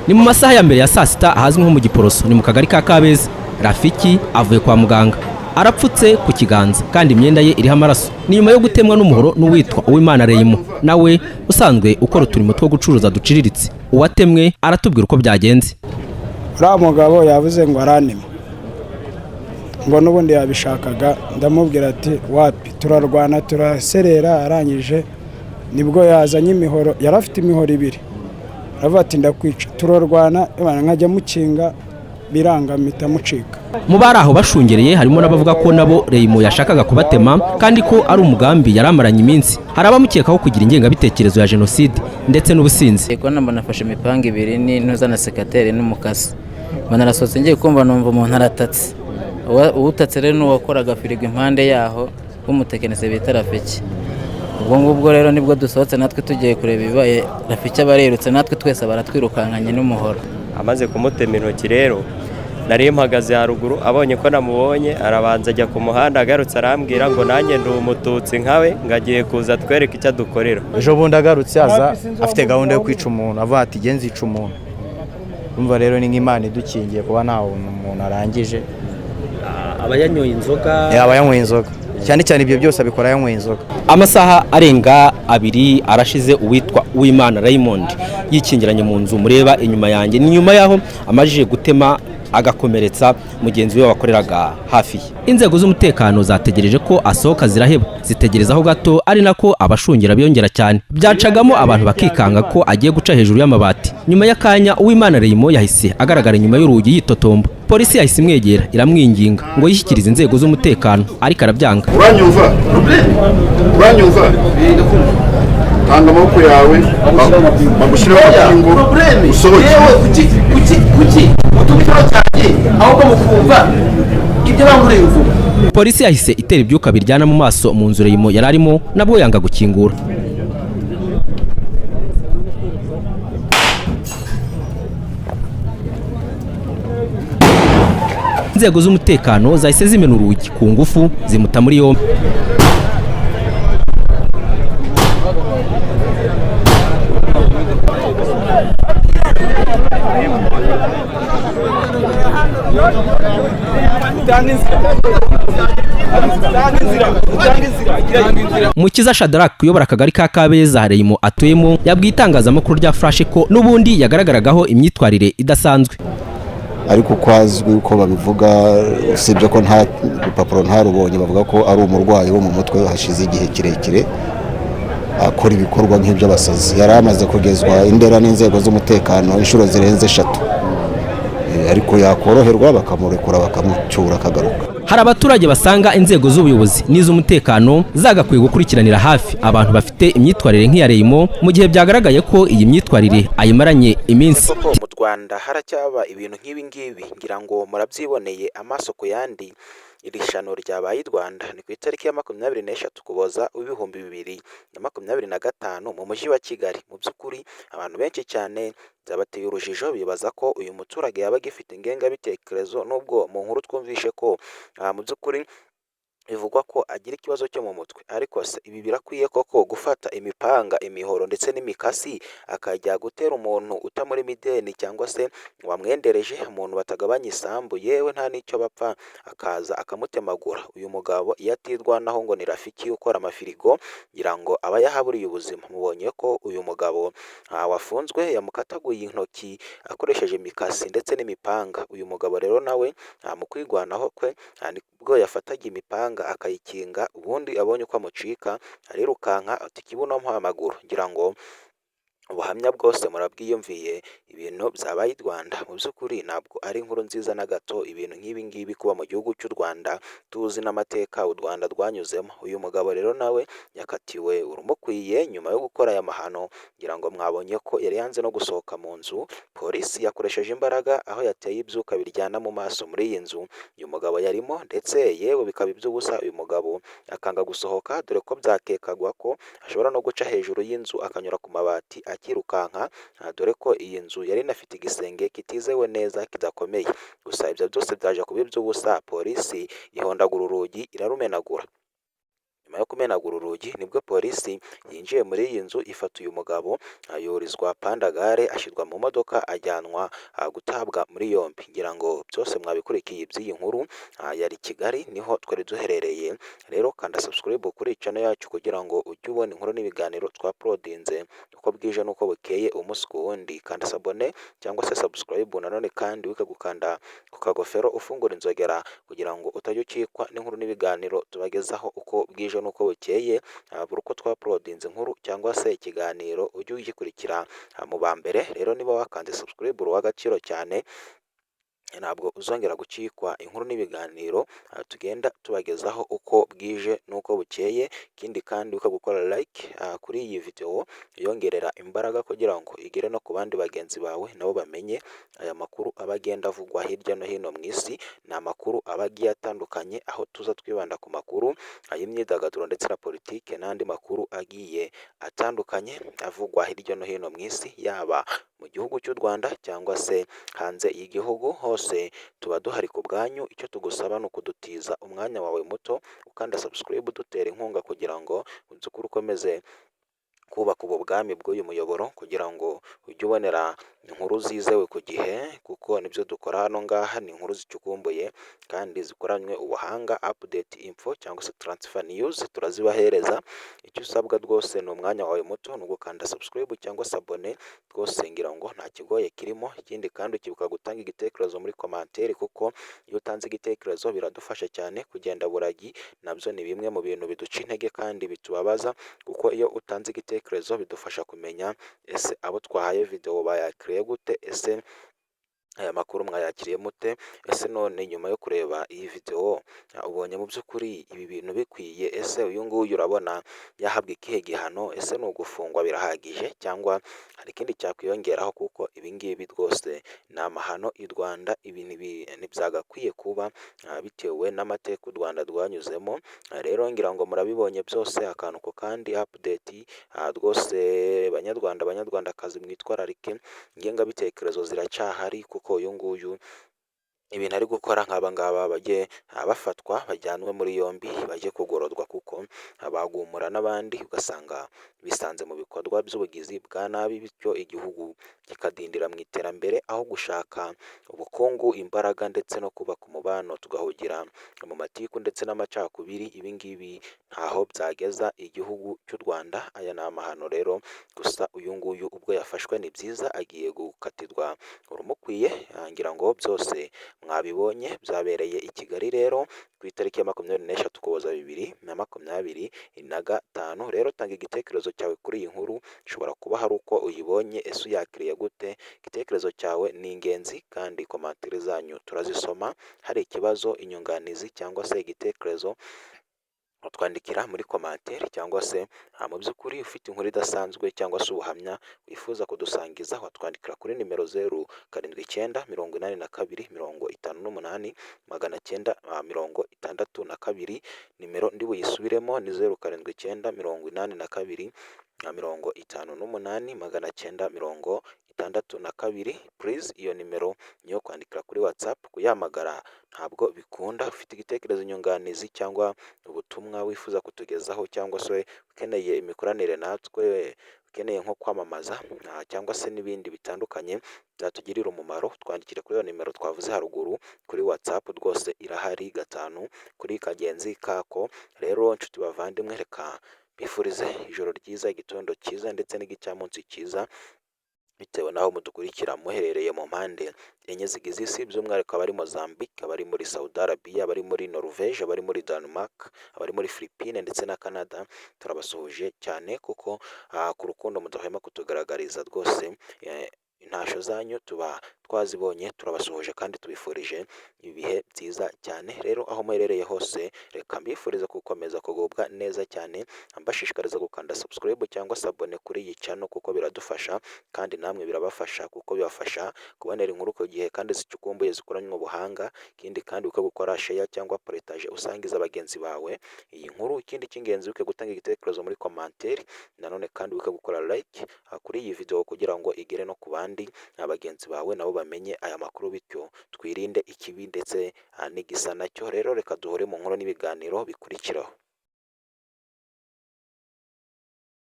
Ni mu masaha ya mbere ya saa sita ahazwi nko mu Giporoso, ni mu kagari ka Kabeza. Rafiki avuye kwa muganga, arapfutse ku kiganza kandi imyenda ye iriho amaraso. Ni nyuma yo gutemwa n'umuhoro n'uwitwa Uwimana Reymo, nawe usanzwe ukora uturimo two gucuruza duciriritse. Uwatemwe aratubwira uko byagenze. Uriya mugabo yavuze ngo aranime, ngo n'ubundi yabishakaga. Ndamubwira ati wapi, turarwana turaserera. Arangije nibwo yazanye imihoro, yari afite imihoro ibiri. Aravuga ati ndakwica. Turarwana nkajya mukinga, biranga mpita mucika. Mu bari aho bashungereye harimo n'abavuga ko nabo Reymo yashakaga kubatema kandi ko ari umugambi yaramaranye iminsi. Hari abamukekaho kugira ingengabitekerezo ya jenoside ndetse n'ubusinzi. Ko namba nafashe imipanga ibiri n'intuza na sekateri n'umukasi. Manarasohotse ngiye kumva numva umuntu aratatse. Uwutatse rero n'uwakoraga firigo impande yaho w'umutekinisiye bita Rafiki. Ubwo ngubwo rero nibwo dusohotse natwe tugiye kureba ibibaye. Rafiki abarerutse natwe twese baratwirukankanye n'umuhoro. Amaze kumutema intoki rero nari mpagaze haruguru, abonye ko namubonye arabanza ajya ku muhanda, agarutse arambwira ngo nanjye ndi umututsi nkawe, ngagiye kuza twereka icyo dukorera. Ejo bundi agarutse aza afite gahunda yo kwica umuntu, avuga ati genzi ica umuntu. Umva rero ni nk'Imana idukingiye kuba nta umuntu arangije. Abayanyoye inzoga, abayanyoye inzoga cyane cyane, ibyo byose abikora yanyoye inzoga. Amasaha arenga 2 arashize uwitwa Uwimana Raymond yikingiranye mu nzu mureba inyuma yanjye. Ni nyuma yaho amajije gutema agakomeretsa mugenzi we wakoreraga hafi ye. Inzego z'umutekano zategereje ko asohoka ziraheba, zitegerezaho gato, ari nako abashungera biyongera cyane. Byacagamo abantu bakikanga ko agiye guca hejuru y'amabati. Nyuma y'akanya Uwimana Reymo yahise agaragara nyuma y'urugi yitotomba. Polisi yahise imwegera iramwinginga ngo yishyikirize inzego z'umutekano, ariko arabyanga. Uranyumva? Tanga amaboko yawe bagushyira ku kingo usohoke. Kuki utubitaro cyane ahubwo mukumva ibyo bangureye uvuga. Polisi yahise itera ibyuka biryana mu maso mu nzu Reymo yari arimo, nabwo yanga gukingura. Inzego z'umutekano zahise zimena urugi ku ngufu zimuta muri yombi. Mukiza Shadrack uyobora akagari ka Kabeza Reymo atuyemo yabwiye itangazamakuru rya Flash ko n'ubundi yagaragaragaho imyitwarire idasanzwe. Ariko kwazwi uko babivuga, usibye ko nta rupapuro ntarubonye, bavuga ko ari umurwayi wo mu mutwe hashize igihe kirekire akora ibikorwa nk'iby'abasazi. Yari amaze kugezwa indera n'inzego z'umutekano inshuro zirenze 3, ariko yakoroherwa bakamurekura bakamucyura akagaruka. Hari abaturage basanga inzego z'ubuyobozi n'iz'umutekano zagakwiye gukurikiranira hafi abantu bafite imyitwarire nk'iya Reymo mu gihe byagaragaye ko iyi myitwarire ayimaranye iminsi. Mu Rwanda haracyaba ibintu nk'ibi ngibi, ngira ngo murabyiboneye amaso ku yandi. Iri shano ryabaye i Rwanda ni ku itariki ya 23 Ukuboza 2025 mu mujyi wa Kigali. Mu by'ukuri abantu benshi cyane byabateye urujijo, bibaza ko uyu muturage yaba agifite ingengabitekerezo, nubwo mu nkuru twumvishe ko mu by'ukuri bivugwa ko agira ikibazo cyo mu mutwe. Ariko se ibi birakwiye koko gufata imipanga, imihoro ndetse n'imikasi akajya gutera umuntu utamuri mideni cyangwa se wamwendereje, umuntu batagabanya isambu, yewe nta n'icyo bapfa, akaza akamutemagura? Uyu mugabo iyo atirwanaho ngo ni Rafiki ukora amafirigo, ngira ngo aba yahaburiye ubuzima. Mubonye ko uyu mugabo wafunzwe yamukataguye intoki akoresheje imikasi ndetse n'imipanga. Uyu mugabo rero nawe mu kwigwanaho kwe nibwo yafataga imipanga akayikinga, ubundi abonye uko amucika arirukanka ati kibuno mpa amaguru. Ngira ngo ubuhamya bwose murabwiyumviye, ibintu byabaye i Rwanda. Mu by'ukuri ntabwo ari inkuru nziza na gato ibintu nk'ibi ngibi kuba mu gihugu cy'u Rwanda, tuzi n'amateka u Rwanda rwanyuzemo. Uyu mugabo rero nawe yakatiwe urumukwiye nyuma yo gukora aya mahano. Ngira ngo mwabonye ko yari yanze no gusohoka mu nzu. Polisi yakoresheje imbaraga aho yateye ibyuka biryana mu maso muri iyi nzu uyu mugabo yarimo, ndetse yewe bikaba iby'ubusa uyu mugabo akanga gusohoka, dore ko byakekagwa ko ashobora no guca hejuru y'inzu akanyura ku mabati akirukanka, dore ko iyi nzu yari inafite igisenge kitizewe neza kidakomeye. Gusa ibyo byose byaje kuba iby'ubusa, polisi ihondagura urugi irarumenagura. nyuma yo kumenagura urugi nibwo polisi yinjiye muri iyi nzu ifata uyu mugabo yorizwa Pandagare ashyirwa mu modoka ajyanwa gutabwa muri yombi. Ngira ngo byose mwabikurikiye iby'iyi nkuru yari Kigali niho twari duherereye. Rero kanda subscribe kuri channel yacu kugira ngo ujye ubona inkuru n'ibiganiro twaprodinze uko bwije n'uko bukeye umunsi ku wundi. Kanda sabone cyangwa se subscribe nanone kandi wika gukanda ku kagofero ufungura inzogera kugira ngo utajya ukikwa n'inkuru n'ibiganiro tubagezaho uko bwije n'uko bukeye. Buri uko twaprodinze inkuru cyangwa se ikiganiro ujye ugikurikira mu ba mbere. Rero niba wakanze subscribe uri uw'agaciro cyane, ntabwo uzongera gucikwa inkuru n'ibiganiro tugenda tubagezaho uko bwije n'uko bukeye. Ikindi kandi ukagukora like kuri iyi video yongerera imbaraga kugira ngo igere no ku bandi bagenzi bawe nabo bamenye aya makuru aba agenda avugwa hirya no hino mu isi. Ni amakuru aba agiye atandukanye aho tuza twibanda ku makuru y'imyidagaduro ndetse na politike n'andi makuru agiye atandukanye avugwa hirya no hino mu isi, yaba mu gihugu cy'u Rwanda cyangwa se hanze y'igihugu. Hose tuba duhari ku bwanyu. Icyo tugusaba ni ukudutiza umwanya wawe muto ukanda subscribe udutera inkunga kugira ngo ubyukuri ukomeze kubaka ubu bwami bw'uyu muyoboro kugira ngo ujye ubonera inkuru zizewe ku gihe, kuko nibyo dukora hano ngaha. Ni inkuru zicukumbuye kandi zikoranywe ubuhanga, update info cyangwa se transfer news turazibahereza. Icyo usabwa rwose ni umwanya wawe muto, ni ugukanda subscribe cyangwa se abone rwose, ngira ngo nta kigoye kirimo. Ikindi kandi ukibuka gutanga igitekerezo muri commentaire, kuko iyo utanze igitekerezo biradufasha cyane kugenda buragi. Nabyo ni bimwe mu bintu biduca intege kandi bitubabaza, kuko iyo utanze igitekerezo bidufasha kumenya ese abo twahaye video bayakiriye gute, ese aya makuru mwayakiriye mute, ese none nyuma yo kureba iyi video ubonye mu by'ukuri ibi bintu bikwiye, ese uyu nguyu urabona yahabwa ikihe gihano, ese ni ugufungwa birahagije cyangwa hari ikindi cyakwiyongeraho, kuko ibi ngibi rwose ni amahano i Rwanda. Ibi ntibyagakwiye kuba bitewe n'amateka u Rwanda rwanyuzemo. Rero ngira ngo murabibonye byose akantu ko kandi update rwose. Banyarwandakazi mwitwararike, ingengabitekerezo ziracyahari, kuko uyu nguyu ibintu ari gukora nk'aba ngaba bajye bafatwa bajyanwe muri yombi bajye kugororwa, kuko bagumura n'abandi ugasanga bisanze mu bikorwa by'ubugizi bwa nabi, bityo igihugu kikadindira mu iterambere aho gushaka ubukungu, imbaraga ndetse no kubaka umubano, tugahugira mu matiku ndetse n'amacakubiri. Ibi ngibi ntaho byageza igihugu cy'u Rwanda. Aya ni amahano rero, gusa uyu nguyu ubwo yafashwe ni byiza, agiye gukatirwa urumukwiye. Ngira ngo byose mwabibonye byabereye i Kigali rero ku itariki ya 23 Ukuboza 2025. Rero tanga igitekerezo cyawe kuri iyi nkuru, ushobora kuba hari uko uyibonye, ese uyakiriye gute? Igitekerezo cyawe ni ingenzi kandi komantere zanyu turazisoma. Hari ikibazo, inyunganizi cyangwa se igitekerezo utwandikira muri commentaire, cyangwa se mu by'ukuri ufite inkuru idasanzwe cyangwa se ubuhamya wifuza kudusangiza, watwandikira kuri nimero 0789588962. Nimero ndi buyisubiremo ni 0789588962. Please, iyo nimero niyo kwandikira kuri WhatsApp. Kuyahamagara ntabwo bikunda. Ufite igitekerezo, inyunganizi cyangwa ubutumwa wifuza kutugezaho, cyangwa se ukeneye imikoranire natwe, ukeneye nko kwamamaza cyangwa se n'ibindi bitandukanye byatugirira umumaro, twandikire kuri iyo nimero twavuze haruguru kuri WhatsApp. Rwose irahari 5 kuri kagenzi kako. Rero nshuti bavandimwe, reka bifurize ijoro ryiza, igitondo cyiza ndetse n'igicamunsi cyiza, bitewe n'aho mudukurikira muherereye mu mpande enye zigize isi, by'umwihariko abari Mozambique, abari muri Saudi Arabia, abari muri Norvège, abari muri Denmark, abari muri Philippines ndetse na Canada. Turabasuhuje cyane, kuko ku rukundo mudahwema kutugaragariza rwose. Intasho zanyu tuba twazibonye, turabasuhuje kandi tubifurije ibihe byiza cyane. Rero aho muherereye hose, reka mbifuriza gukomeza kugubwa neza cyane, mbashishikariza gukanda subscribe cyangwa se abone kuri iyi channel, kuko biradufasha kandi namwe birabafasha, kuko bibafasha kubonera inkuru ku gihe kandi zicukumbuye zikoranywe ubuhanga. Ikindi kandi ukagukora share cyangwa partage usangiza bagenzi bawe iyi nkuru. Ikindi cy'ingenzi uke gutanga igitekerezo muri commentaire, nanone kandi ukagukora like kuri iyi video kugira ngo igere no ku bandi bagenzi bawe nabo bamenye aya makuru, bityo twirinde ikibi ndetse n'igisa nacyo. Rero reka duhure mu nkuru n'ibiganiro bikurikiraho.